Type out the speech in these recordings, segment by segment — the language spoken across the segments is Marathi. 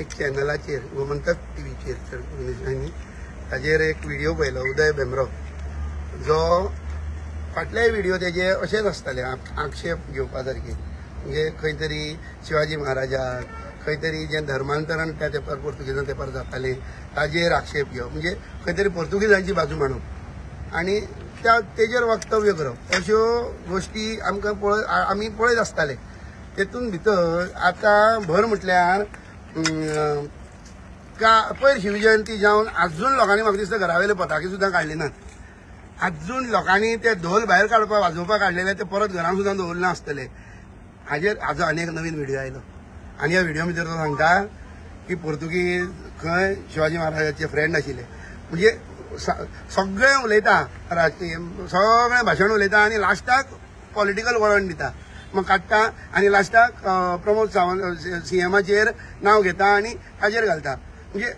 एक चॅनलाचेर गोमंतक टीव्हीचेर मनीसांनी ताजेर एक व्हिडिओ पळयलो उदय भेंब्रो जो फाटले व्हिडिओ तेजे अशेंच आसताले आक्षेप घेवपा सारके म्हणजे खंय तरी शिवाजी महाराजाक खंय तरी जे धर्मांतरण त्या तेंपार पोर्तुगीजां तेंपार जातालें ताजेर आक्षेप घेवप म्हणजे खंय तरी पोर्तुगीजांची बाजू मांडप आनी तेजेर वक्तव्य करप अश्यो गोश्टी आमकां आमी पळयत आसताले। तेतून भितर आतां भर म्हटल्यार पयर शिवजयंती जावन आजून लोकांनी म्हाका दिसता घरावेले पताके सुद्दां काडले नात। आजून लोकांनी ते ढोल भायर काडपाक वाजोवपाक काडलेले ते परत घरांत सुद्दां दवरना आसतले। हाजो आनी एक नवीन व्हिडिओ आयलो आनी ह्या व्हिडिओ भितर तो सांगता की पोर्तुगीज खंय शिवाजी महाराजाचे फ्रेंड आशिल्ले म्हणजे सगळे उलयता राजकीय सगळे भाशण उलयता आनी लास्टाक पॉलिटिकल वळण दिता मग काडटा आनी लास्टाक प्रमोद सावंत सीएमाचेर नांव घेता आनी ताजेर घालता। म्हणजे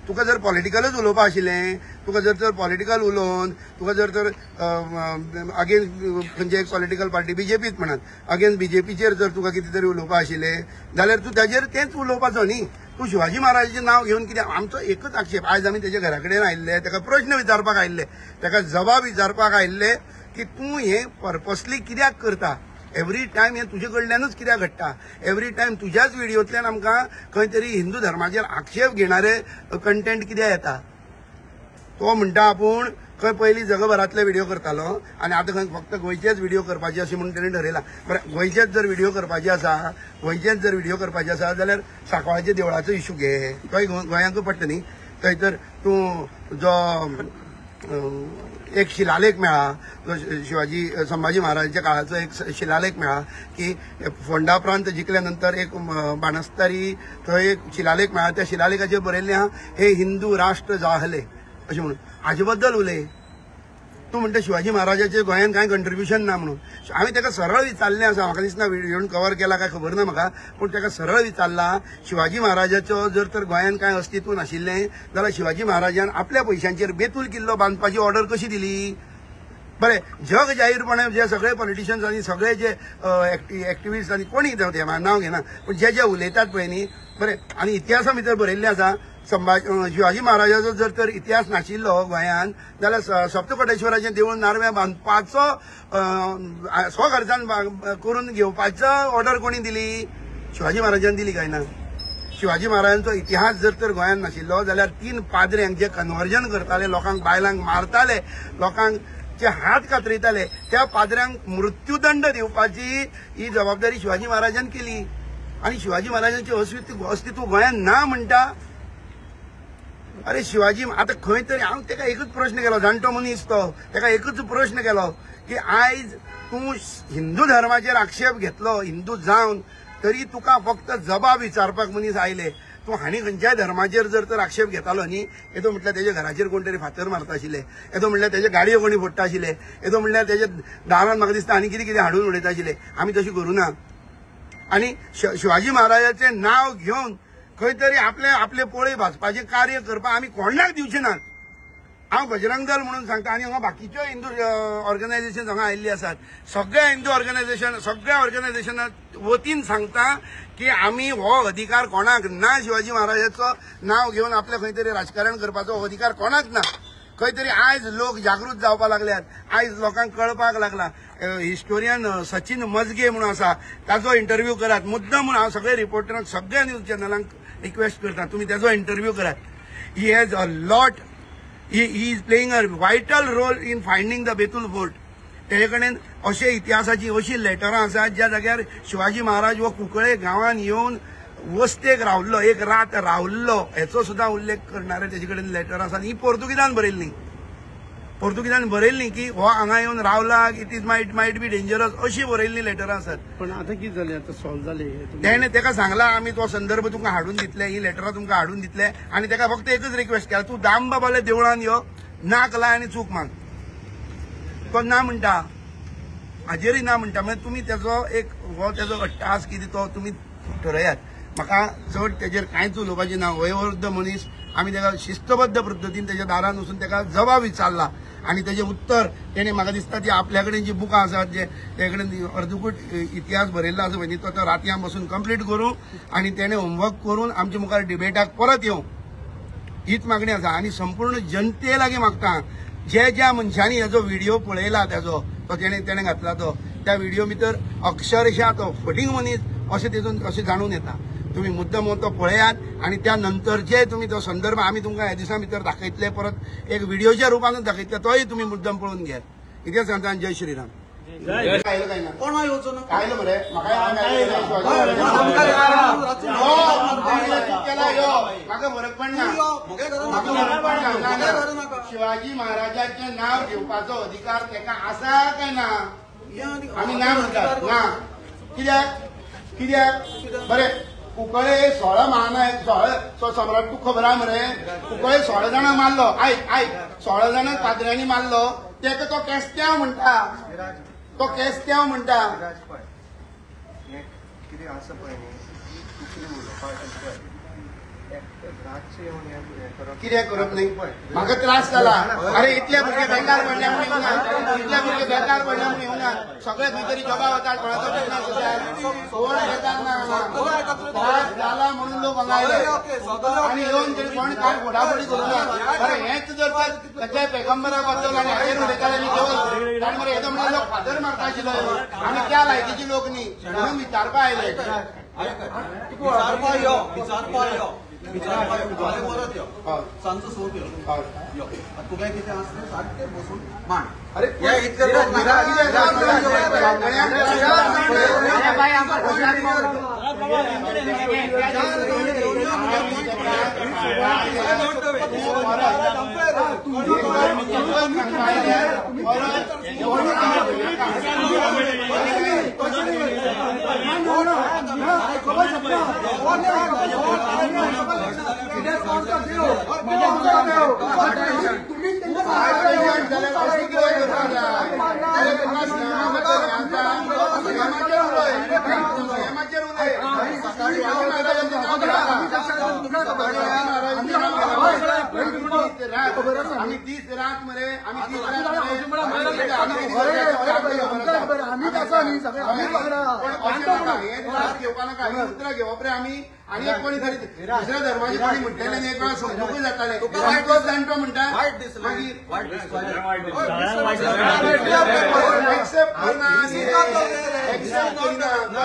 तुका जर पॉलिटिकलच उलोवपा आशिल्लें तुका जर पॉलिटिकल उलोवन तुका जर अगेन्स्ट खंयचे एक पॉलिटिकल पार्टी बीजेपीच म्हणत अगेन्स्ट बीजेपीचेर जर तुका कितें तरी उलोवपा आशिल्लें जाल्यार तूं ताजेर तेंच उलोवपाचो न्ही। तूं शिवाजी महाराजाचें नांव घेवन कित्याक आमचो एकच आक्षेप आयज आमी तेजे घरा कडेन आयिल्ले ताका प्रश्न विचारपाक आयिल्ले ताका जबाब विचारपाक आयिल्ले की तूं हें पर्पसली कित्याक करता एवरी टायम हे तुजे कडल्यानूच कित्याक घडटा एवरी टायम तुज्याच व्हिडिओतल्यान आमकां खंय तरी हिंदू धर्माचेर आक्षेप घेणारे कंटेंट कित्याक येता। तो म्हणटा आपूण खंय पयलीं जगभरांतले व्हिडिओ करतालो आनी आतां खंय फक्त गोंयचेच व्हिडिओ करपाचे अशें म्हणून तेणें ठरयलां। बरें गोंयचेच जर व्हिडिओ करपाचे आसा जाल्यार सांकवाळच्या देवळाचो इशू घे तो गोंयांकूय पडटा न्ही। थंयतर तूं जो एक शिलालेख मेळ्ळा शिवाजी संभाजी महाराजांच्या काळाचो एक शिलालेख मेळ्ळा की फोंडा प्रांत जिखल्या नंतर एक बाणस्तारी थंय एक शिलालेख मेळ्ळा त्या शिलालेखाचेर बरयल्लें आहा हे हिंदू राष्ट्र जाहले अशें म्हणून हाजे बद्दल उलय। तूं म्हणटा शिवाजी महाराजाचें गोंयान कांय कंट्रिब्युशन ना म्हणून हांवें ताका सरळ विचारलें आसा म्हाका दिसना व्हिडिओन कवर केला काय खबर ना म्हाका पूण ताका सरळ विचारला शिवाजी महाराजाचो जर तर गोंयान कांय अस्तित्व नाशिल्लें जाल्यार शिवाजी महाराजान आपल्या पयशांचेर बेतूल किल्लो बांदपाची ऑर्डर कशी दिली। बरें जग जाहीरपणे जे सगळे पॉलिटिशियन्स आनी सगळे जे एक्टिविस्ट आनी कोणी जावं ते नांव घेना पूण जे उलयतात पळय न्ही बरें आनी इतिहासा भितर बरयल्लें आसा शिवाजी महाराजाचो जर तर इतिहास नाशिल्लो गोंयान जाल्यार सप्तकोटेश्वराचें देवूळ नारव्यां बांदपाचो स्वखर्चान करून घेवपाचो ऑर्डर कोणी दिली शिवाजी महाराजान दिली काय ना। शिवाजी महाराजांचो इतिहास जर तर गोंयान नाशिल्लो जाल्यार 3 पाद्र्यांक जे कन्वर्जन करताले लोकांक बायलांक मारताले लोकांक जे हात कातरिताले त्या पाद्र्यांक मृत्यूदंड दिवपाची ही जबाबदारी शिवाजी महाराजान केली आनी शिवाजी महाराजांचें अस्तित्व गोंयान ना म्हणटा। अरे शिवाजी आता खंय तरी हांव ताका एकच प्रश्न केलो जाणटो मनीस तो ताका एकच प्रश्न केलो की आयज तूं हिंदू धर्माचेर आक्षेप घेतलो हिंदू जावन तरी तुका फक्त जबाब विचारपाक मनीस आयले तूं हांणी खंयच्याय धर्माचेर जर तर आक्षेप घेतालो न्ही येदो म्हटल्यार तेजे घराचेर कोण तरी फातर मारता आशिल्ले येदो म्हटल्यार तेजे गाडयो कोणी फोडटा आशिल्ले येदो म्हटल्यार तेजे दारान म्हाका दिसता आनी कितें कितें हाडून उडयता आशिल्ले आमी तशी करूना। आनी शिवाजी महाराजाचें नांव घेवन खंय तरी आपले पोळे भाजपाचें कार्य करपाक आमी कोणाक दिवचे नात। हांव बजरंग दल म्हणून सांगता आनी हांगा बाकीच्यो हिंदू ऑर्गनायझेशन हांगा आयिल्ली आसात सगळ्या हिंदू सगळ्या ऑर्गनायझेशना वतीन सांगता की आमी हो अधिकार कोणाक ना शिवाजी महाराजाचो नांव घेवन आपले खंय तरी राजकारण करपाचो अधिकार कोणाक ना। खंय तरी आयज लोक जागृत जावपाक लागल्यात आयज लोकांक कळपाक लागला। हिस्टोरियन सचिन मजगे म्हणून आसा ताजो इंटरव्यू करात मुद्दम म्हणून हांव सगळे रिपोर्टरांक सगळ्या न्यूज चॅनलांक रिक्वेस्ट करता तुम्ही ताजो इंटरव्यू करात। He has a lot he is playing a vital role in finding the Betul fort. तेजे कडेन अशे इतिहासाची अशी लेटरां आसात ज्या जाग्यार शिवाजी महाराज हो कुंकळे गांवांत येवन वस्तेक रावल्लो एक रात रावल्लो हेचो सुद्दां उल्लेख करणारे तेजे कडेन लेटर आसात। ही पोर्तुगीजान बरयल्ली की हो हांगा येवन रावला it is might be dangerous अशी बरयल्ली लेटरां आसात। पण आता कितें जालें आता सॉल्व जालें तेणें ताका सांगला आमी तो संदर्भ तुमकां हाडून दितले ही लेटरां तुमकां हाडून दितले आनी ताका फक्त एकच रिक्वेस्ट केला तूं दामबाबाल्या देवळान यो नाक लाय आनी चूक माग तो ना म्हणटा हाजेरय ना म्हणटा म्हणजे तुमी तेजो एक हो तेजो टास्क कितें तो तुमी ठरयात। म्हाका चड तेजेर कांयच उलोवपाचें ना वयोवृद्ध मनीस आमी ताका शिस्तबद्ध पद्दतीन तेज्या दारान वचून ताका जबाब विचारला आणि त्याचे उत्तर त्याने म्हाका दिसता ती आपल्या कडेन जी बुकां आसात जे ते कडेन अर्दुकूट इतिहास बरयल्लो आसा पळय तो रातयां बसून कंप्लीट करूं आणि त्याने होमवर्क करून आमच्या मुखार डिबेटाक परत येवं हीच मागणी आसा. आणि संपूर्ण जनते लागीं मागता ज्या मनशांनी हेजो व्हिडिओ पळयला त्याचो तो तेणे घातला तो त्या व्हिडिओ भितर अक्षरशः तो फटींग मनीस अशें तेतून अशें जाणून येता. तुम्ही मुद्दम तो पळयात आणि त्या नंतरचे तुम्ही तो संदर्भ आम्ही तुमकां ह्या दिसा भितर दाखयतले परत एक व्हिडिओच्या रुपानच दाखयतले तोय तुम्ही मुद्दम पळोवन घेयात. कितें सांगता. जय श्रीराम. आयलो काय ना कोण येवचो ना आयलो मरे म्हाका फरक पडना शिवाजी महाराजांचें नाव घेवपाचो अधिकार तेका आसा काय ना आमी ना म्हणटात ना कित्याक बरें कुंकळे 16 महानायक 16 सम्राट तूं खबर आहा मरे कुंकळे 16 जाणां मारलो आयक 16 जाणां पाद्र्यांनी मारलो तेका तो केस्त्यांव म्हणटा तो केस्त्यांव म्हणटा कितें आसा पळय न्ही दुसरी उलोवपाक कितें करप न्ही म्हाका त्रास जाला. अरे इतले भुरगे बेकार पडले म्हण येवना इतले भुरगे बेकार पडले म्हण येवना सगळे खंय तरी जॉबा वतात कोणाचो बिजनेस आसा कोण घेतात ना त्रास जाला म्हणून लोक हांगा आयले आनी येवन तरी कोण कांय फोडाफोडी करूना. अरे हेच जर ताच्या पैगंबरा बद्दल आनी हाजेर उलयताले आनी केवळ ताणे मरे येदो म्हणून लोक फादर मारता आशिल्लो आमी त्या लायकीचे लोक न्ही म्हणून विचारपा आयले. सांजचो सोद यो तुगे कितें आसलें सारकें बसून मांड. अरे आम्ही 30 रात मरे आम्ही घेवपा नाका आम्ही उतरां घेवप रे आम्ही आणि एक कोणी तरी दुसऱ्या धर्माचे कोणी म्हणटले आनी एक वेळा समजूकूय जाताले तोच जाणटो म्हणटा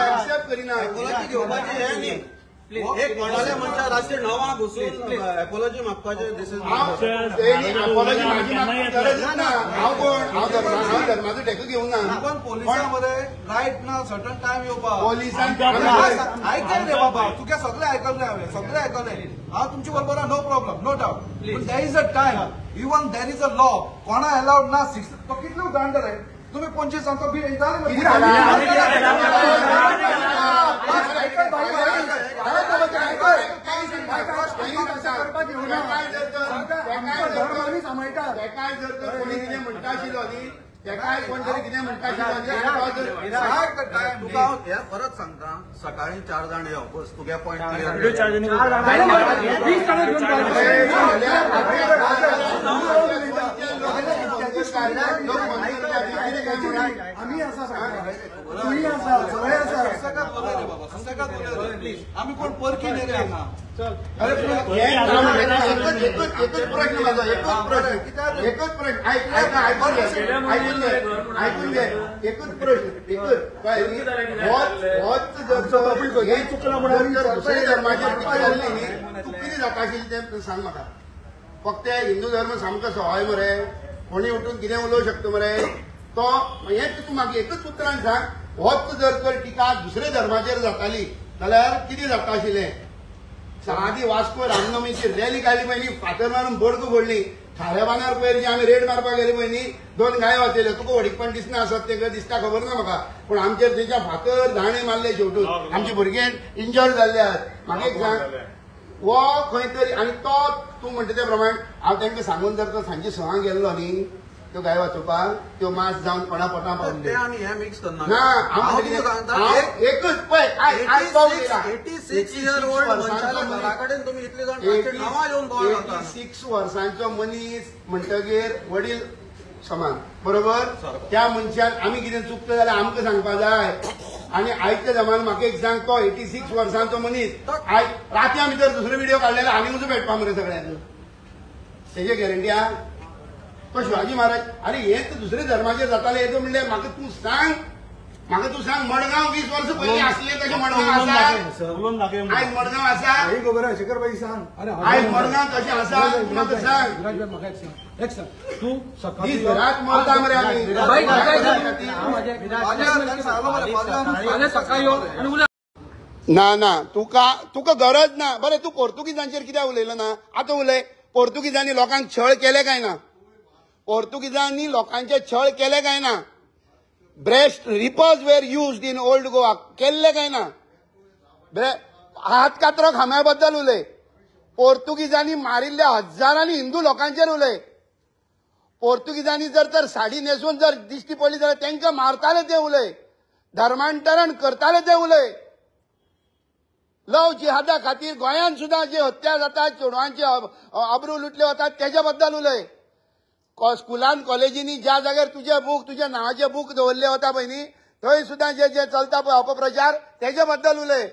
एक्सेप्ट करिना एक व्हडल्या मनशा रातचे 9 बसून एपोलॉजी मागपाचें दिस अपॉलॉजी माझी गरज ना हांव कोण हांव धर्माचो टेको घेवंक ना पण पोलिसां मध्ये रायट ना सर्टन टायम येवपा पोलिसांक आयकल रे बाबा तुगे सगळे आयकले हांवें सगळे आयकले हांव तुमचे बरोबर नो प्रॉब्लम नो डाउट पण there is a time even there is a law कोणा अलाउड ना 6 तो कितलो जाणटा रे तुम्ही 25 सांगता बी काय जर कोणी कितें म्हणटा आशिल्लो न्ही तेकाय कोण तरी कितें म्हणटा आशिल्लो तुका हे परत सांगता सकाळी 4 जाण यो बस तुगे पॉयंट आम्ही कोण परकी नाही रे हांगा एकच प्रश्न माझा एकच प्रश्न ऐकून घे एकच प्रश्न दुसऱ्या धर्माचेर टिका जाल्ली न्ही तूं कितें जाता आशिल्ली तें सांग म्हाका फक्त हिंदू धर्म सामको सवाय मरे कोणी उठून कितें उलोवंक शकता मरे तो हेच तूं म्हाका एकच उतरान सांग होच जर तर टिका दुसऱ्या धर्माचेर जाताली जाल्यार कितें जाता आशिल्लें. सादी वास्को रामनवमीची रॅली काडली पळय न्ही फातर मारून बडको फोडली थाऱ्या बांदार पयर जी आमी रेड मारपाक गेली पळय न्ही 2 गायो वाचयल्यो तुका वडीकपण दिसना आसत तें दिसता खबर ना म्हाका पूण आमचेर तेच्या फातर दाणे मारले शेवटून आमचे भुरगे इंजर्ड जाल्ले आहात. म्हाका एक सांग वो खंय तरी आनी तो तूं म्हणटा ते प्रमाण हांव तांकां सांगून जर तो सांजे 6 गेल्लो न्ही त्यो गाय वाचोवपाक त्यो मास जावन कोणा पोटां पावले आमी हे मिक्स करना ना हांव एकच पळय 86 इयर ओल्ड मनशाच्या घरा कडेन तुमी इतले जाण नांवां येवन बोवाळ घालता 86 वर्सांचो मनीस म्हणटगीर वडील समान बरोबर. त्या मनशाक आमी कितें चुकता जाल्यार आमकां सांगपाक जाय. आनी आयच्या जमान्यात म्हाका एक सांग, तो 86 वर्सांचो मनीस आयज रातया भितर दुसरो व्हिडिओ काडलेलो आनी उजो भेटपा मरे सगळ्यांक. तेजे गॅरंटी आहा? तो शिवाजी महाराज अरे हेच दुसरे धर्माचेर जाताले येतो म्हणल्यार म्हाका तूं सांग मडगांव 20 वर्सां पयलीं आसले तशें मडगांव आसा? आयज मडगांव आसा? खबर आहे शेखरबाई सांग. आयज मडगांव कशें आसा म्हाका सांग. एक सांग, तू सकाळी दीस रात मरता मरे आमी. सकाळी येऊ आणि उद्या ना तुका गरज ना. बरें तूं पोर्तुगीजांचेर कित्याक उलयलो ना? आतां उलय. पोर्तुगीजांनी लोकांक छळ केले काय ना? पोर्तुगीजांनी लोकांचे छळ केले काय ना? Breast rippers were used in old Goa केल्ले काय ना? हात कातरो खांब्या बद्दल उलय. पोर्तुगीजांनी मारिल्ल्या हजारांनी हिंदू लोकांचेर उलय. पोर्तुगीजांनी जर साडी न्हेसून जर दिश्टी पडली जाल्यार तांकां मारताले ते उलय. धर्मांतरण करताले ते उलय. लव जिहादा खातीर गोंयांत सुद्धा जे हत्या जातात, चेडवांचे अब्रू लुटले वतात तेज्या बद्दल उलय. स्कुलान कॉलेजींनी ज्या जाग्यार तुज्या नांवाचे बूक दवरले वता पळय न्ही, थंय सुद्धा जे चलता पळय अपप्रचार तेजे बद्दल उलय.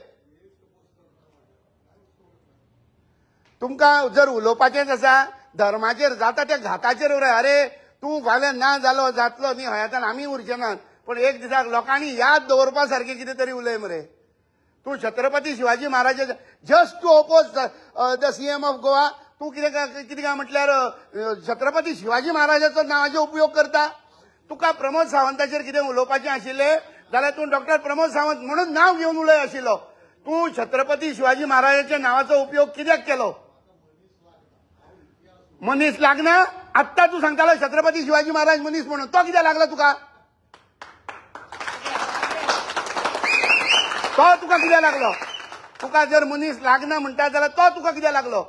तुमकां जर उलोवपाचेंच आसा धर्माचेर जाता त्या घाताचेर उलय. अरे तूं फाल्यां ना जालो जातलो न्ही हयातान आमी उरचे नात, पण एक दिसाक लोकांनी याद दवरपा सारकें कितें तरी उलय मरे. तूं छत्रपती शिवाजी महाराजाचे just to oppose the CM of Goa तूं कितें काय म्हटल्यार छत्रपती शिवाजी महाराजाचो नांवाचो उपयोग करता. तुका प्रमोद सावंताचेर कितें उलोवपाचें आशिल्लें जाल्यार तूं डॉक्टर प्रमोद सावंत म्हणून नांव घेवन उलय आशिल्लो. तूं छत्रपती शिवाजी महाराजाच्या नांवाचो उपयोग कित्याक केलो? मनीस लागना? आत्ता तूं सांगतालो छत्रपती शिवाजी महाराज मनीस म्हणून, तो कित्याक लागला तुका? तो तुका कित्याक लागलो? तुका जर मनीस लागना म्हणटा जाल्यार तो तुका कित्याक लागलो?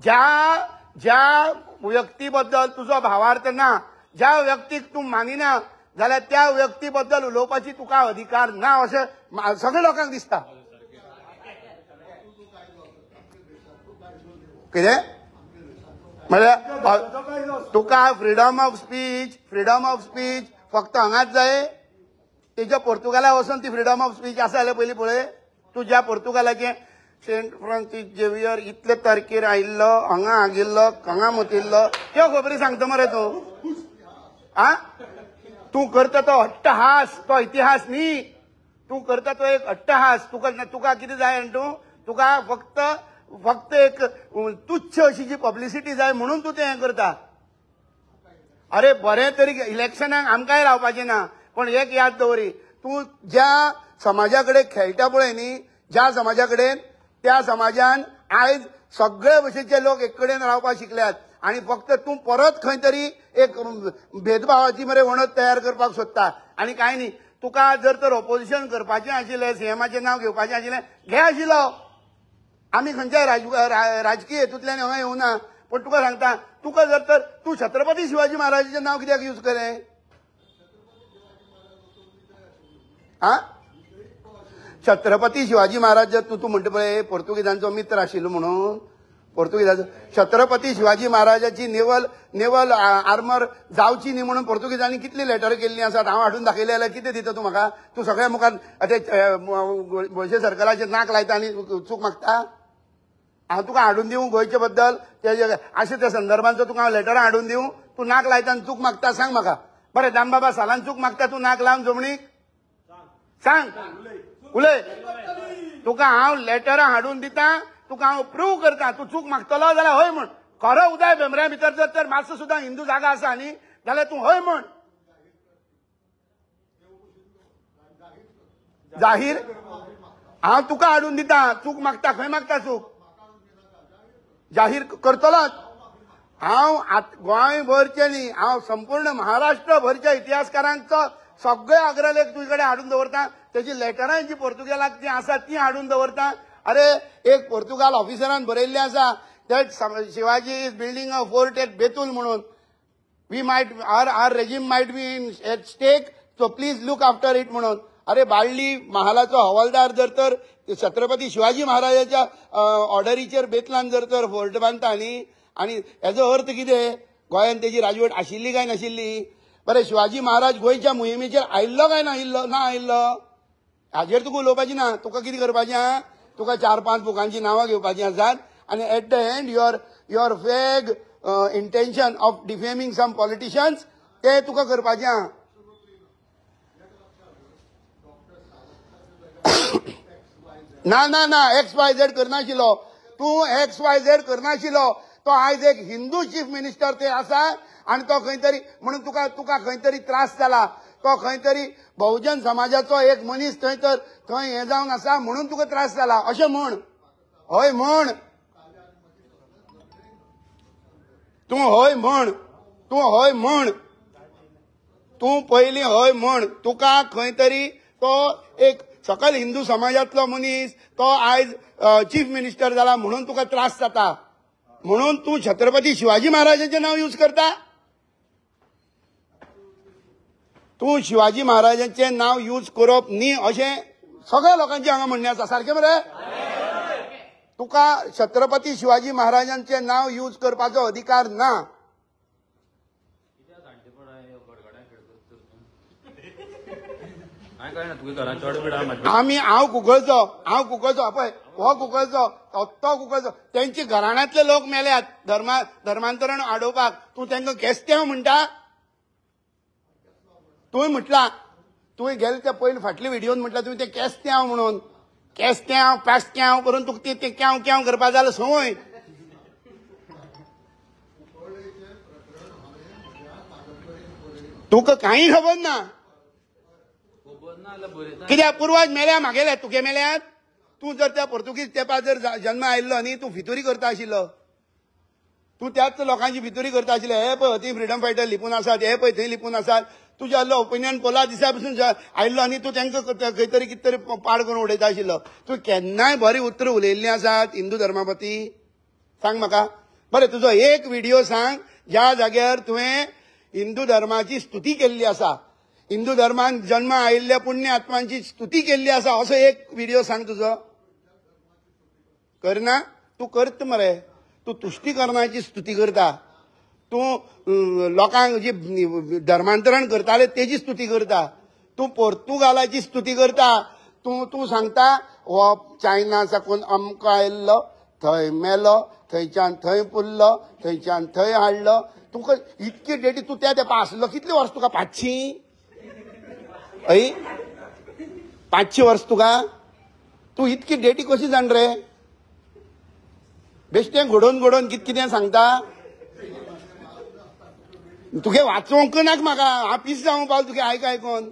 ज्या व्यक्ती बद्दल तुजो भावार्थ ना, ज्या व्यक्तीक तूं मानिना जाल्यार त्या व्यक्ती बद्दल उलोवपाची तुका अधिकार ना अशें सगळ्या लोकांक दिसता. कितें म्हळ्यार तुका फ्रीडम ऑफ स्पीच फक्त हांगाच जाय? तेज्या पोर्तुगाला वचून ती फ्रीडम ऑफ स्पीच आसा जाल्यार पयलीं पळय. तूं ज्या पोर्तुगालाचे सेंट फ्रांसीस झेवियर इतले तारखेर आयिल्लो, हांगा आगिल्लो, हांगा मतिल्लो, त्यो खबरी सांगता मरे तूं. तूं करता तो अट्टहास, तो इतिहास न्ही. तूं करता तो एक अट्टहास. तुका कितें जाय तूं? तुका फक्त एक तुच्छ अशी जी पब्लिसिटी जाय म्हणून तूं तें हें करता. अरे बरें तरी इलेक्शनाक आमकांय रावपाचें ना, पण एक याद दवरी, तूं ज्या समाजा कडेन खेळटा पळय न्ही, ज्या समाजा कडेन, त्या समाजान आयज सगळे भशेचे लोक एक कडेन रावपाक शिकल्यात आणि फक्त तूं परत खंय तरी एक भेदभावाची मरे वणत तयार करपाक सोदता. आनी कांय न्ही. तुका जर तर ऑपोजिशन करपाचें आशिल्लें, सीएमाचें नांव घेवपाचें आशिल्लें, घे आशिल्लो. आमी खंयच्याय राजकीय हेतूंतल्यान हांगा येवना, पण तुका सांगता, तुका जर तर तूं छत्रपती शिवाजी महाराजाचें नांव कित्याक यूज केलें? छत्रपती शिवाजी महाराज जर तूं म्हणटा पळय पोर्तुगीजांचो मित्र आशिल्लो म्हणून, पोर्तुगीजाचो छत्रपती शिवाजी महाराजाची नेवल आर्मर जावची न्ही म्हणून पोर्तुगीजांनी कितली लेटर केल्ली आसात. हांव हाडून दाखयले जाल्यार कितें दिता तूं म्हाका? तूं सगळ्या मुखार गोंयचे सरकाराचें नाक लायता आनी चूक मागता? हांव तुका हाडून दिवं गोंयचे बद्दल अशें त्या संदर्भांचो तुका हांव लेटर हाडून दिवं? तूं नाक लायता आनी चूक मागता? सांग म्हाका. बरें दामबाबा सालान चूक मागता तूं नाक लावन जमणीक? सांग उलय. तुका हांव लेटरां हाडून दिता, तुका हांव प्रूव करता. तूं चूक मागतलो जाल्यार हय म्हण. खरो उदय भेंब्र्या भितर जर तर मातसो सुद्दां हिंदू जागा आसा न्ही जाल्यार तूं हय म्हण. जाहीर हांव तुका हाडून दिता. चूक मागता खंय मागता चूक? जाहीर करतलोच. हांव गोंय भरचे न्ही, हांव संपूर्ण महाराष्ट्र भरच्या इतिहासकारांचो सगळे अग्रलेख तुजे कडेन हाडून दवरता. तेजी लेटरां जी पोर्तुगालाक जी आसा ती हाडून दवरता. अरे एक पोर्तुगाल ऑफिसरान बरयल्लें आसा that Shivaji is building a fort at Betul म्हणून. We might are regime might be in at stake, so please look after it म्हणून. अरे बाळ्ळी महालाचो हवालदार जर तर छत्रपती शिवाजी महाराजाच्या ऑर्डरीचेर बेतलान जर तर फोर्ट बांदता न्ही, आनी हेजो अर्थ कितें? गोंयांत तेजी राजवट आशिल्ली काय नाशिल्ली? बरें, शिवाजी महाराज गोंयच्या मोहिमेचेर आयिल्लो काय ना आयिल्लो? हाजेर तुका उलोवपाची ना. तुका कितें करपाचें आहा? तुका 4-5 बुकांची नांवां घेवपाची आसात आनी at the end your vague intention of defaming some politicians ते तुका करपाचें आहा. ना XYZ करनाशिल्लो. तूं XYZ करनाशिल्लो. तो आयज एक हिंदू चीफ मिनिस्टर ते आसा आनी तो खंय तरी म्हणून तुका खंय तरी त्रास जाला. तो खंय तरी बहुजन समाजाचो एक मनीस थंय हे जावन आसा म्हणून तुका त्रास जाला अशें म्हण. हय म्हण. तूं हय म्हण. तूं पयलीं हय म्हण. तुका खंय तरी तो एक सकल हिंदू समाजातलो मनीस तो आयज चीफ मिनिस्टर जाला म्हणून तुका त्रास जाता. म्हणून तूं छत्रपती शिवाजी महाराजांचें नांव यूज करता. तूं शिवाजी महाराजांचें नांव यूज करप न्ही अशें सगळ्या लोकांचें हांगा म्हणणें आसा. सारकें मरे? तुका छत्रपती शिवाजी महाराजांचें नांव यूज करपाचो अधिकार ना. हांव कुंकळचो पळय, हो कुंकळचो तो कुंकळचो. तेंची घराण्यांतले लोक मेल्यात धर्मांतरण आडोवपाक. तूं तांकां केस्त्यांव म्हणटा? तुवें म्हटलां, तुवें गेले ते पयलीं फाटले व्हिडिओन म्हटलां तुवें ते केस्त्यांव म्हणून. केस्त्यांव पास्त्यांव करून तुका ते क्याव क्याव करपा जाल्यार संवय. तुका कांय खबर ना. कित्याक पुर्वज मेल्या म्हागेले तुगे मेल्यात. तूं जर त्या पोर्तुगीज तेंपार जर जन्म आयिल्लो न्ही तूं फितुरी करता आशिल्लो. तूं त्याच लोकांची फितुरी करता आशिल्ले. हे पळय ती फ्रिडम फायटर लिपून आसात, हे पळय थंय लिपून आसात. तुज्या आसलो ओपिनियन पोला दिसा पसून आयिल्लो आनी तूं तांकां खंय तरी कितें तरी पाड करून उडयता आशिल्लो. तूं केन्नाय बरी उतरां उलयल्लीं आसात हिंदू धर्मापती? सांग म्हाका. बरें, तुजो एक व्हिडिओ सांग ज्या जाग्यार तुवें हिंदू धर्माची स्तुती केल्ली आसा, हिंदू धर्मान जन्म आयिल्ल्या पुण्य आत्मांची स्तुती केल्ली आसा असो एक व्हिडिओ सांग तुजो. करना? तूं करत मरे. तूं तुश्टीकरणाची स्तुती करता. तूं लोकांक जी धर्मांतरण करताले तेजी स्तुती करता. तूं पोर्तुगालाची स्तुती करता. तूं सांगता हो चायना साकून अमको आयिल्लो, थंय मेलो, थंयच्यान थंय पुरलो, थंयच्यान थंय हाडलो. तुका इतकी डेटी तूं त्या तेंपा आसलो. कितली वर्स तुका? 500? हय, 500 वर्स तुका. तूं इतकी डेटी कशी जाण रे? बेश्टें घडोवन कितें सांगता. तुगे वाचोवंक नाका म्हाका. हांव पीस जावंक पावलो तुगे आयकून.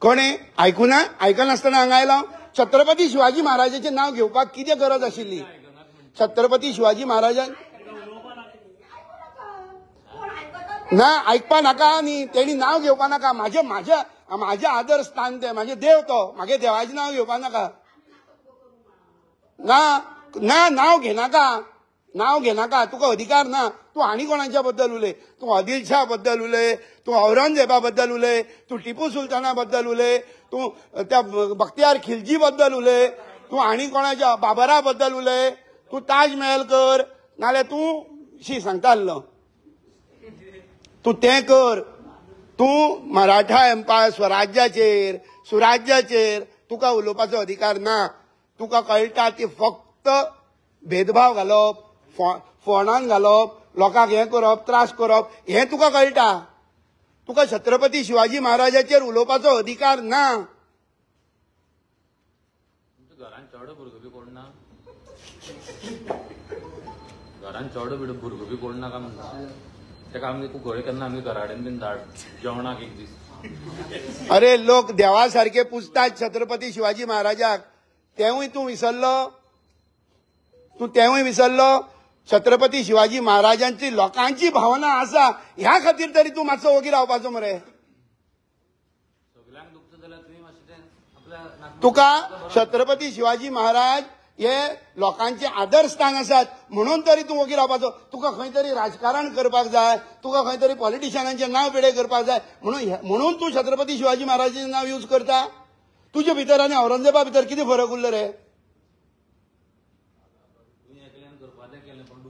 कोणे आयकुना? आयकनासतना हांगा आयलो. छत्रपती शिवाजी महाराजांचें नांव घेवपाक कितें गरज आशिल्ली? छत्रपती शिवाजी महाराजान ना आयकपा नाका न्ही. तेणी नांव घेवपा नाका. म्हाजे आदर स्थान ते. म्हाजे देव तो. म्हागे देवाचें नांव घेवपा नाका. ना नांव घेनाका. तुका अधिकार ना. तूं आनी कोणाच्या बद्दल उलय. तूं आदिलशाह बद्दल उलय, तूं औरंगजेबा बद्दल उलय, तूं टिपू सुलताना बद्दल उलय, तूं त्या बख्तियार खिलजी बद्दल उलय, तूं आनी कोणाच्या बाबरा बद्दल उलय, तूं ताज महल कर, नाल्यार तूं शी सांगता आसलो तूं तें कर. तूं मराठा एम्पायर सुराज्याचेर तुका उलोवपाचो अधिकार ना. तुका कळटा ती फक्त भेदभाव घालप, फोंडान घालप, लोकांक हें करप, त्रास करप, हें तुका कळटा. तुका छत्रपती शिवाजी महाराजाचेर उलोवपाचो अधिकार ना. घरान चड भुरगो बी कोण ना. घरान चड भुरगो बी कोण नाका म्हणटा. तेका आमी कुंकळे केन्ना आमी घराडेन बीन धाड जेवणाक एक दीस. अरे लोक देवा सारखे पुजतात छत्रपती शिवाजी महाराजाक. तेवूय तूं विसरलो. छत्रपती शिवाजी महाराजांची लोकांची भावना आसा ह्या खातीर तरी तूं मातसो वगी रावपाचो मरे. सगळ्यांक दुखता जाल्यार तुवें मातशें आपल्या तुका छत्रपती शिवाजी महाराज हे लोकांचे आदरस्थान आसात म्हणून तरी तूं वगी रावपाचो. तुका खंय तरी राजकारण करपाक जाय, तुका खंय तरी पॉलिटिशियनांचें नांव पिडे करपाक जाय म्हणून तूं छत्रपती शिवाजी महाराजांचें नांव यूज करता. तुजे भितर आनी औरंगजेबा भितर कितें फरक उरलो रे?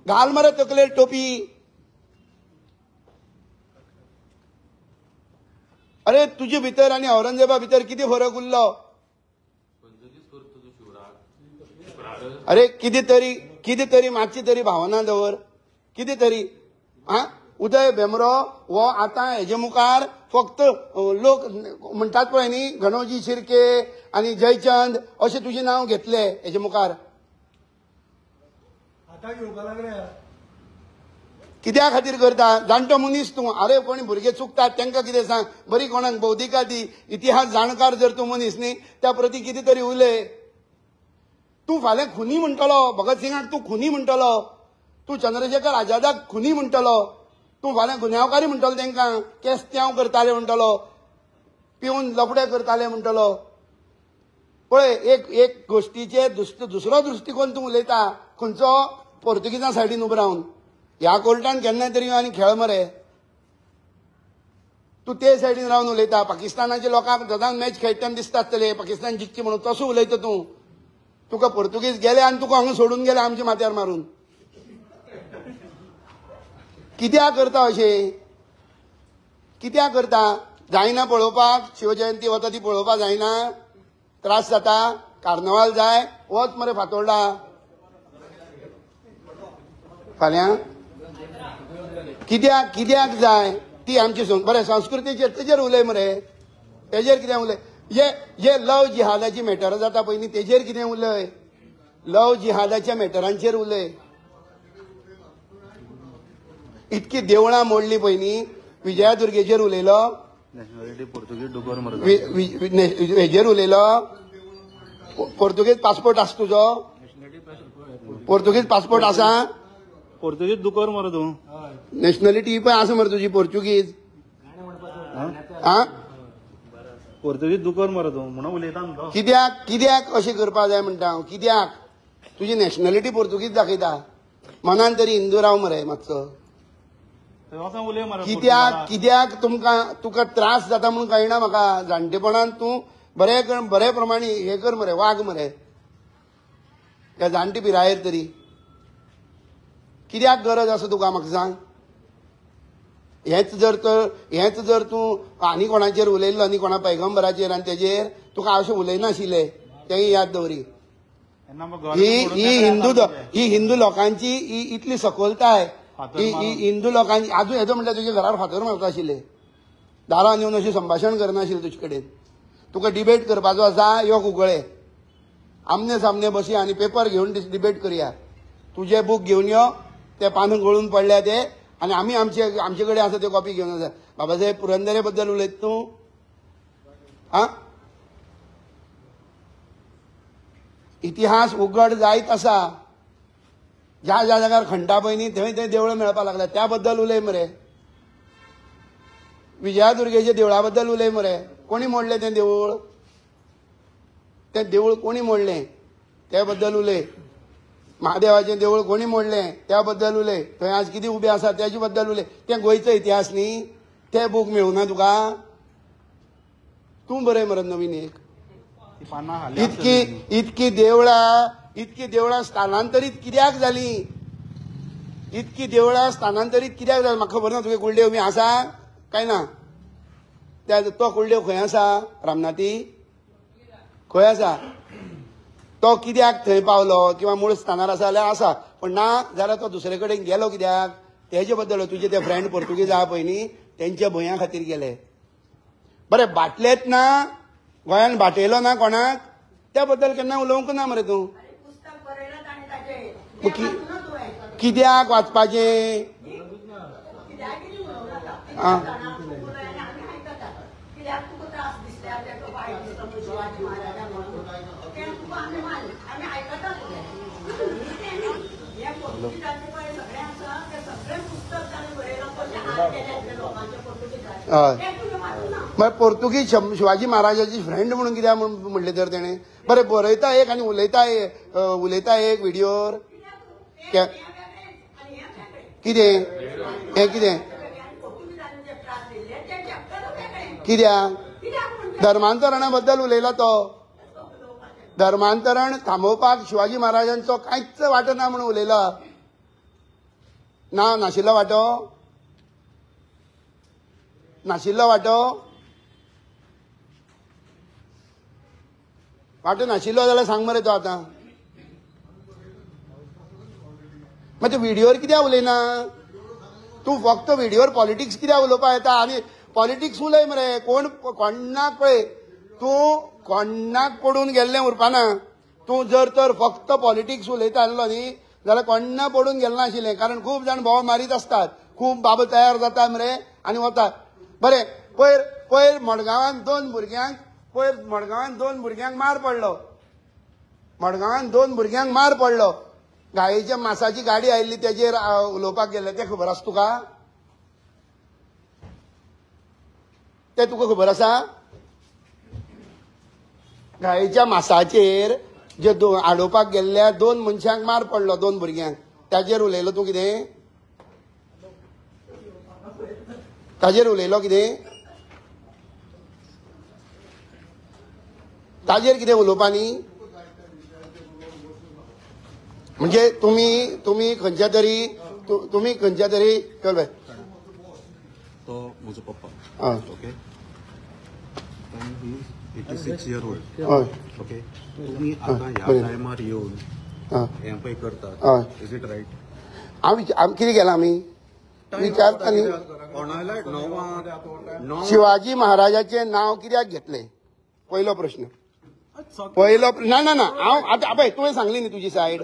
घाल मरे तकलेर टोपी. अरे तुजे भितर आनी औरंगजेबा भितर कितें फरक उरलो? अरे कितें तरी मातशी तरी भावना दवर. कितें तरी उदय भेंब्रो हो आतां हेजे मुखार फक्त लोक म्हणटात पळय न्ही गणोजी शिर्के आनी जयचंद अशें तुजें नांव घेतले हेजे मुखार. आता घेवपा लागल्या. कित्या खातीर करता? जाणटो मनीस तूं. अरे कोणी भुरगे चुकतात तांकां कितें सांग. बरी कोणाक बौद्धिका दी. इतिहास जाणकार जर तूं मनीस न्ही त्या प्रती कितें तरी उलय. तूं फाल्यां खुनी म्हणटलो. भगत सिंगाक तूं खुनी म्हणटलो. तूं चंद्रशेखर आझादाक खुनी म्हणटलो. तूं फाल्यां गुन्यांवकारी म्हणटलो तांकां. केस्त्यांव करताले म्हणटलो. पिवन लफडे करताले म्हणटलो. पळय एक गोष्टीचे दुसरो दृश्टिकोन तूं उलयता. खंयचो? पोर्तुगीजां सायडीन उबो रावन. ह्या कोर्टान केन्नाय तरी आनी खेळ मरे. तूं ते सायडीन रावन उलयता. पाकिस्तानाच्या लोकांक सदांच मॅच खेळटना दिसता आसतले पाकिस्तान जिखची म्हणून. तसो उलयता तूं. तुका पोर्तुगीज गेले आनी तुका हांगा सोडून गेले आमच्या माथ्यार मारून. कित्याक करता अशें? कित्याक करता? जायना पळोवपाक? शिवजयंती वता ती पळोवपाक जायना? त्रास जाता? कार्नवाल जाय? वच मरे फातोर्डा फाल्यां. कित्याक जाय? ती आमची बरें संस्कृतीचेर तेजेर उलय मरे. तेजेर कितें उलय? जे लव जिहादाची मॅटर जाता पळय न्ही तेजेर कितें उलय. लव जिहादाच्या मॅटरांचेर उलय. इतकी देवळां मोडली पळय न्ही. विजयादुर्गेचेर उलयलो. नॅशनॅलिटी पोर्तुगीज डुकोर मरता. हेजेर उलयलो. पोर्तुगीज पासपोर्ट आसा तुजो? पोर्तुगीज पासपोर्ट आसा? पोर्तुगीज दुकोर मरे तूं. नॅशनॅलिटी पळय आसा मरे तुजी पोर्तुगीज. पोर्तुगीज दुकोर मरे तूं म्हणून उलयता न्हू. कित्याक अशें करपाक जाय म्हणटा हांव. कित्याक? तुजी नॅशनॅलिटी पोर्तुगीज दाखयता. मनान तरी हिंदू राव मरे मातसो. उलय मरे. कित्याक तुका त्रास जाता म्हणून कळना म्हाका. जाणटेपणान तूं बरे प्रमाणे हे कर मरे. वाग मरे त्या जाणटी पिरायेर तरी. कित्याक गरज आसा तुका म्हाका सांग. हेच जर तूं आनी कोणाचेर उलयल्लो आनी कोणा पैगंबराचेर आनी तेजेर तुका अशें उलयनाशिल्ले तेंय याद दवरी. ही हिंदू लोकांची इतली सखोलताय. ही हिंदू लोकांची आजून येदो म्हणल्यार तुज्या घरार फातर मारता आशिल्ले. दारान येवन अशें संभाशण करनाशिल्ले तुजे कडेन. तुका डिबेट करपाचो आसा यो गुगळे. आमने सामने बसी आनी पेपर घेवन डिबेट करया. तुजे बूक घेवन यो. ते पानां गळून पडल्या ते आनी आमी आमचे कडेन आसा ते कॉपी घेवन आसा. बाबासाहेब पुरंदरे बद्दल उलयत तूं? इतिहास उघड जायत आसा. ज्या जाग्यार खंडा पळय न्ही थंय देवळां मेळपाक लागल्या त्या बद्दल उलय मरे. विजयादुर्गेच्या देवळा बद्दल उलय मरे. कोणी मोडलें तें देवूळ? तें देवूळ कोणी मोडलें त्या बद्दल उलय. महादेवाचें देवूळ कोणी मोडलें त्या बद्दल उलय. थंय आज कितें उबें आसा त्याचे बद्दल उलय. तें गोंयचो इतिहास न्ही. ते बूक मेळूना तुका? तूं बरय मरे नवीन एक. इतकी देवळां स्थानांतरीत कित्याक जाली? इतकी देवळां स्थानांतरीत कित्याक जाली? म्हाका खबर ना. तुगे कुलदेव बी आसा काय ना? तो कुलदेव खंय आसा? रामनाथी खंय आसा? तो कित्याक थंय पावलो किंवा मूळ स्थानार आसा जाल्यार आसा. पण ना जाल्यार तो दुसरे कडेन गेलो कित्याक? तेजे बद्दल तुजे ते फ्रेंड पोर्तुगीज आहा पळय न्ही तेंच्या भंया खातीर गेले. बरें बाटलेत ना गोंयान बाटयलो ना कोणाक त्या बद्दल केन्ना उलोवंक ना मरे तूं. कित्याक वाचपाचें? हय पोर्तुगीज शिवाजी महाराजाची फ्रेंड म्हणून कित्याक म्हणले तर तेणे. बरें बरयता एक आनी उलयता एक व्हिडिओर. कितें हें कितें? कित्याक? धर्मांतरणा बद्दल उलयला तो. धर्मांतरण थांबोवपाक शिवाजी महाराजांचो कांयच वांटो ना म्हणून उलयला. नाशिल्लो वांटो नाशिल्लो वांटो नाशिल्लो जाल्यार सांग मरे तो आतां मागीर व्हिडिओर कित्याक उलयना तूं फक्त व्हिडिओर पॉलिटिक्स कित्याक उलोवपाक येता आनी पॉलिटिक्स उलय मरे कोणाक पळय तूं कोणाक पडून गेल्लें उरपाना तूं जर तर फक्त पॉलिटिक्स उलयता आसलो न्ही जाल्यार कोण्णा पडून गेलें नाशिल्लें कारण खूब जाण भोव मारीत आसतात खूब बाबा तयार जाता मरे आनी वतात बरें पयर मडगांवांत दोन भुरग्यांक मार पडलो गायेच्या मांसाची गाडी आयिल्ली तेजेर उलोवपाक गेले तें खबर आसा तुका तें तुका खबर आसा गायेच्या मांसाचेर जे आडोवपाक गेल्ल्या दोन मनशांक मार पडलो दोन भुरग्यांक ताजेर उलयलो तूं कितें ताजेर उलयलो कितें ताजेर कितें उलोवपा न्ही म्हणजे तुम्ही खंयच्या तरी चल बाय तो म्हजो पप्पा हय ओके 86 year old हय ओके तुम्ही आता ह्या टायमार येऊन हे पळय करतात इज इट राईट हांव कितें केलां आमी विचारता न्ही कोणाला णवांक शिवाजी महाराजाचें नांव कित्याक घेतलें पयलो प्रश्न ना हांव आतां पळय तुवें सांगली न्ही तुजी सायड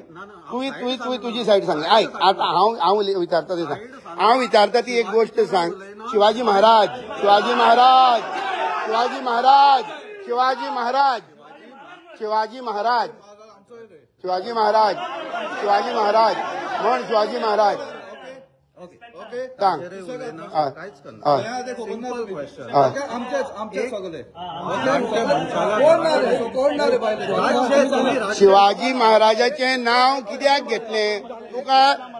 तुवें तुजी सायड सांगली आयक आतां हांव विचारता ती सांग हांव विचारता ती एक गोश्ट सांग शिवाजी महाराज सांग कांयच करना शिवाजी महाराजाचें नांव कित्याक घेतलें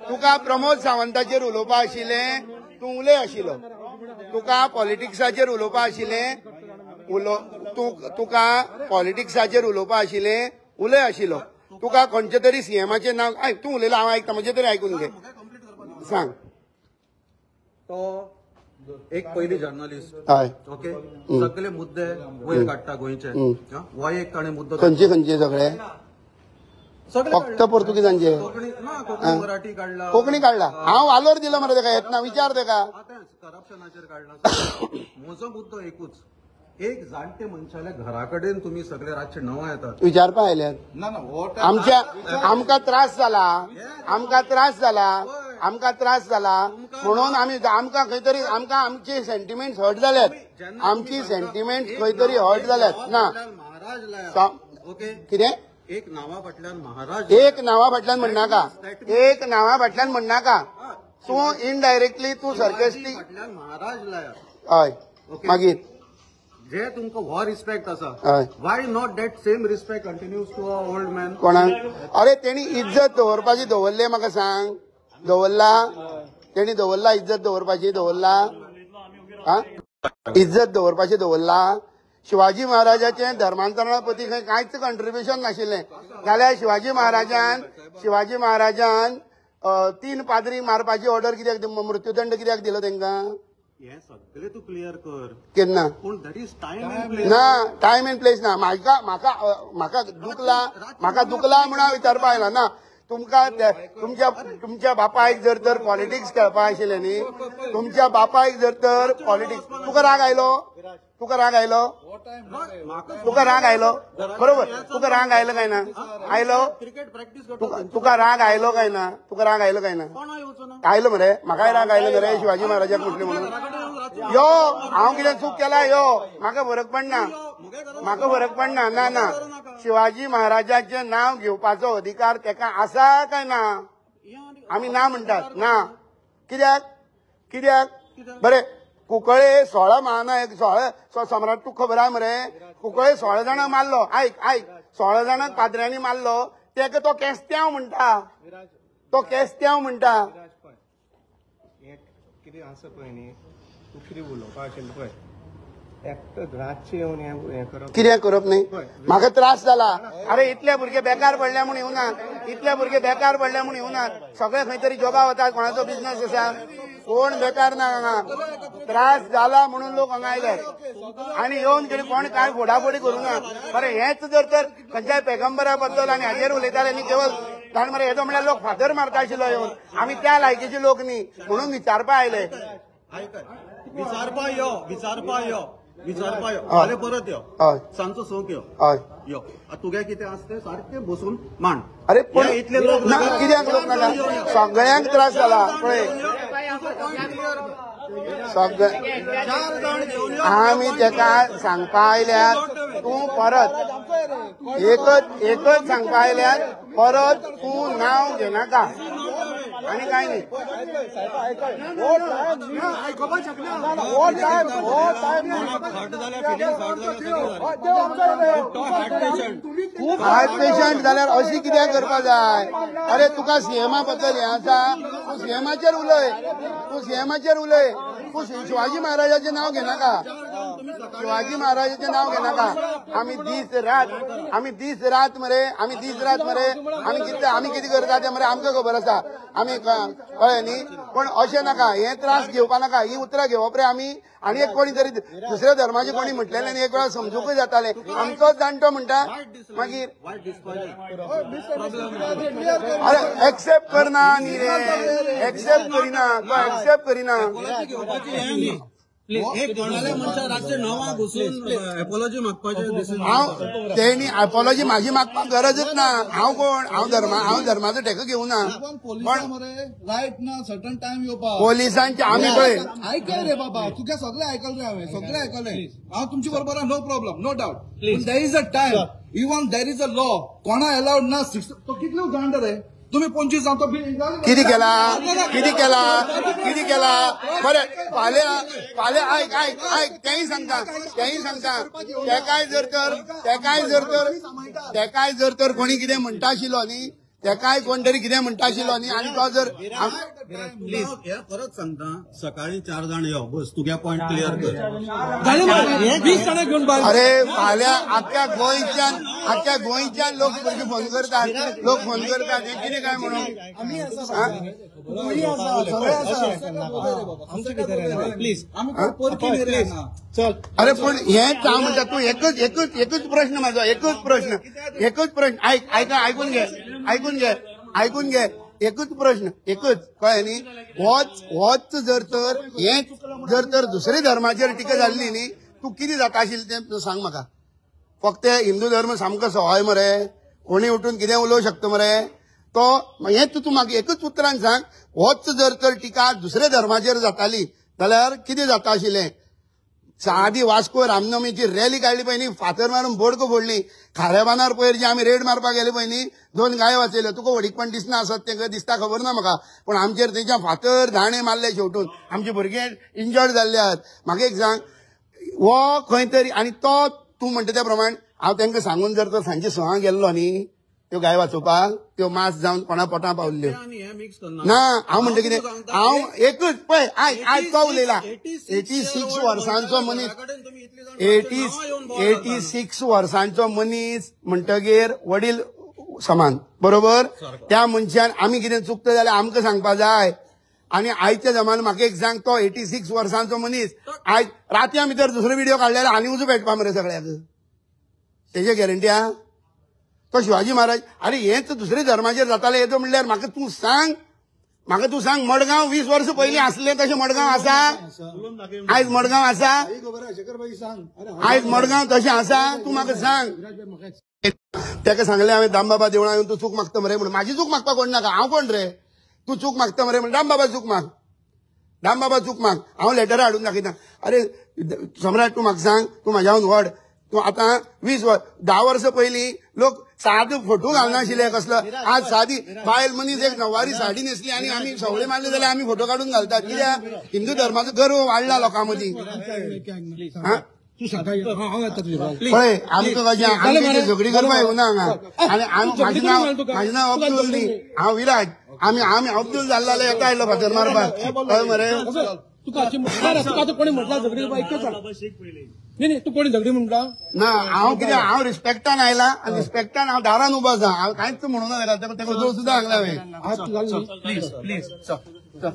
तुका प्रमोद सावंताचेर उलोवपा आशिल्लें तूं उलय आशिल्लो तुका पॉलिटिक्साचेर उलोवपा आशिल्लें तुका पॉलिटिक्साचेर उलोवपा आशिल्लें उलय आशिल्लो तुका खंयचे तरी सीएमाचें नांव आयक तूं उलयला हांव आयकता म्हणजे तरी आयकून घे सांग तो एक पयली जर्नलिस्ट हय ओके सगळे मुद्दे वयर काडटा गोंयचे हो एक ताणें मुद्दो खंयचे सगळे फक्त पोर्तुगीजांचे कोंकणी मराठी काढला कोंकणी काढला हांव वालोर दिलो मरे तेका येतना विचार तेका आतां करप्शनाचेर काडला म्हजो मुद्दो एकूच एक जाणटे मनशाल्या घरा कडेन तुमी सगळे रातचे 9 येतात विचारपा आयल्यात ना आमकां त्रास जाला म्हणून आमकां खंय तरी आमचे सेंटिमेंट्स हर्ट जाल्यात आमची सेंटिमेंट्स खंय तरी हर्ट जाल्यात ना महाराज लाया ओके कितें एक नांवा फाटल्यान महाराज एक नांवा फाटल्यान म्हणनाका तूं इनडायरेक्टली तू सरकेस्टली फाटल्यान महाराज लाया हय मागीर जे तुमकां हो रिस्पेक्ट आसा हय why not that same respect continues to a old man कोणाक अरे तेणी इज्जत दवरपाची दवरले म्हाका सांग दवरला इज्जत दवरपाची इज्जत दवरपाची दवरला शिवाजी महाराजाचें धर्मांतरणापती खंय कांयच कंट्रिब्युशन नाशिल्लें जाल्यार शिवाजी महाराजान 3 पाद्री मारपाची ऑर्डर कित्याक मृत्यूदंड कित्याक दिलो तांकां हे सगळे तू क्लियर कर केन्ना पूण that is time end place ना टायम एंड प्लेस ना म्हाका दुखला म्हणून विचारपा आयला ना तुमच्या बापायक जर तर पॉलिटिक्स खेळपा आशिल्लें न्ही तुमच्या बापायक जर तर पॉलिटिक्स तुका राग आयलो बरोबर तुका राग आयलो काय ना क्रिकेट प्रॅक्टिस करता तुका राग आयलो काय ना कोणा येवचो ना आयलो मरे म्हाकाय राग आयलो मरे शिवाजी महाराजाक म्हटलें म्हणून यो हांव कितें चूक केला यो म्हाका फरक पडना ना शिवाजी महाराजाचें नांव घेवपाचो अधिकार तेका आसा काय ना आमी ना म्हणटात ना कित्याक बरें कुंकळे 16 महानायक 16 सम्राट तुका खबर आहा मरे कुंकळे 16 जाणांक मारलो आयक 16 जाणांक पाद्र्यांनी मारलो तेका तो केस्त्यांव म्हणटा कितें आसा पळय न्ही तूं कितें उलोवपा आशिल्लें पळय एकटो रातचें येवन हें करप कितें करप न्ही म्हाका त्रास जाला अरे इतले भुरगे बेकार पडल्या म्हूण येवना इतले भुरगे बेकार पडले म्हणून येवनात सगळे खंय तरी जॉबा वतात कोणाचो बिझनेस आसा कोण बेकार ना हांगा त्रास जाला म्हणून लोक हांगा आयले आनी येवन कितें कोण काय फोडाफोडी करूना बरें हेच जर तर खंयच्याय पेगंबरा बद्दल आनी हाजेर उलयताले न्ही केवळ कारण मरे येदो म्हळ्यार लोक फादर मारता आशिल्लो येवन आमी त्या लायकीचे लोक न्ही म्हणून विचारपा आयले विचारपा यो फाल्यां परत यो हय सांजचो सोक यो हय यो तुगे कितें आसा तें सारकें बसून मांड अरे पण इतले लोक ना, कित्याक लोक नाका सगळ्यांक त्रास जाला पळय आमी ताका सांगपा आयल्यार तूं परत एकच सांगपा आयल्यार परत तूं नांव घेनाका आनी कांय न्ही हार्ट पेशंट जाल्यार अशी कित्याक करपा जाय अरे तुका सीएमा बद्दल हें आसा तूं सीएमाचेर उलय तूं शिवाजी महाराजाचें नांव घेनाका शिवाजी महाराजाचें नांव घेनाका आमी दीस रात मरे आमी कितें करता तें मरे आमकां खबर आसा आमी कळ्ळें न्ही पण अशें नाका हे त्रास घेवपा नाका ही उतरां घेवप रे आमी आनी एक कोणी तरी दुसऱ्या धर्माचे कोणी म्हटलेलें आनी एक वेळा समजूकय जातालें आमचोच जाणटो म्हणटा मागीर अरे एक्सेप्ट करना न्ही रे एक्सेप्ट करिना एक कोणाल्या मनशाक रातचे 9 घुसून एपॉलॉजी मागपाचें हांव तेणी एपॉलॉजी म्हाजी मागपाक गरजच ना हांव कोण हांव धर्माचो टेको घेवना पण रायट ना सर्टन टाइम येवपा पोलिसांचे आमी पळय आयकय रे बाबा तुका सगळे आयकल रे हांवें सगळे आयकले हांव तुमचे बरोबर नो प्रॉब्लम नो डाउट पण there is a time even there is a law कोणा अलाउड ना 6 तो कितलो जाण रे तुम्ही 25 जातो कितें केला बरें फाल्यां आयक तेंय सांगता तेकाय जर तर कोणी कितें म्हणटा आशिल्लो न्ही तेकाय कोण तरी कितें म्हणटा आशिल्लो न्ही आनी तो जर प्लीज परत सांगता सकाळी 4 जाण यो बस तुगे पॉइंट क्लियर कर 20 जाणां घेवन भायर अरे फाल्यां आख्या गोंयच्यान लोक भुरगे फोन करतात हे कितें काय म्हणून प्लीज अरे पण हें हांव म्हणटा तूं एकच प्रश्न म्हाजो एकच प्रश्न आयकून घे एकच प्रश्न कळ्ळें न्ही होच जर तर दुसरे धर्माचेर टिका जाल्ली न्ही तूं कितें जाता आशिल्लें तें तूं सांग म्हाका फक्त हिंदू धर्म सामको सवाय मरे कोणी उठून कितें उलोवं शकता मरे तो हें तूं म्हाका एकच उतरान सांग होच जर तर टिका दुसऱ्या धर्माचेर जाताली जाल्यार कितें जाता आशिल्लें सादी वास्को रामनवमीची रॅली काडली पळय न्ही फातर मारून बोडको फोडली खारेबानार पयर जे आमी रेड मारपाक गेले पळय न्ही 2 गायो वाचयल्यो तुका वडीकपण दिसना आसत तें दिसता खबर ना म्हाका पण आमचेर थंयच्या फातर धाणे मारले शेवटून आमचे भुरगे इंजर्ड जाल्ले आहात म्हाका एक सांग हो खंय तरी आनी तो तूं म्हणटा त्या प्रमाण हांव तांकां सांगून जर तर सांजे 6 गेल्लो न्ही त्यो गाय वाचोवपाक त्यो मास जावन कोणा पोटां पावल्ल्यो ना हांव म्हणटा कितें हांव एकच पळय आयज तो उलयला 86 वर्सांचो मनीस 86 वर्सांचो मनीस म्हणटगीर वडील समान बरोबर त्या मनशान आमी कितें चुकता जाल्यार आमकां सांगपा जाय आनी आयच्या जमान्यात म्हाका एक सांग तो 86 वर्सांचो मनीस आयज रातया भितर दुसरो व्हिडिओ काडल्यार आनी उजो भेटपा मरे सगळ्याक तेजे गॅरंटी आहा तो शिवाजी महाराज अरे हेच दुसरे धर्माचेर जाताले येतो म्हणल्यार म्हाका तूं सांग मडगांव 20 वर्स पयलीं आसलें तशें मडगांव आसा आयज मडगांव आसा आयज मडगांव तशें आसा तूं म्हाका सांग ताका सांगलें हांवें दामबाबा देवळां येवन तूं चूक मागता मरे म्हणून म्हाजी चूक मागपाक कोण नाका हांव कोण रे तूं चूक मागता मरे म्हणून दामबाबा चूक माग हांव लेटर हाडून दाखयता अरे सम्राट तूं म्हाका सांग तूं म्हाज्यान व्हड तूं आतां 10 वर्सां पयलीं लोक सादो फोटो घालनाशिल्ले कसलो आज सादी बायल मनीस एक नववारी साडी न्हेसली आनी आमी सवळे मारले जाल्यार आमी फोटो काडून घालतात कित्याक हिंदू धर्माचो गर्व वाडला लोकां मदीं पळय आमकां कशें आमी झगडी करपाक येवना हांगा आनी म्हाजें नांव अब्दुल न्ही हांव विराज आमी अब्दुल जाल्लो जाल्यार येता आयलो फातर मारपाक कळ्ळें मरे तुका कोणी म्हटलं झगडी नाही तू कोणी झगडी म्हणटा ना हांव कितें हांव रिस्पेक्टान आयला आनी रिस्पेक्टान हांव दारान उबो आसा हांव कांयच म्हणूं ना तेका जोर सुद्दां हांगला हांवें आज तू घाल प्लीज प्लीज चल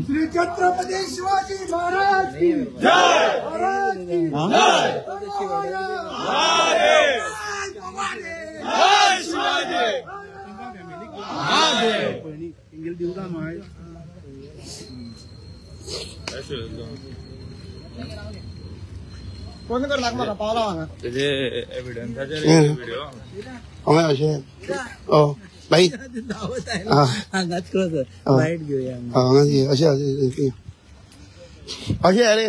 श्री छत्रपती शिवाजी महाराज की जय महाराज की कोण कर लाग म्हाका पावला हांगा तेजे एविडन्साचे व्हिडिओ हय अशें भाई हांगाच वायट घेऊया अशें अशें अरे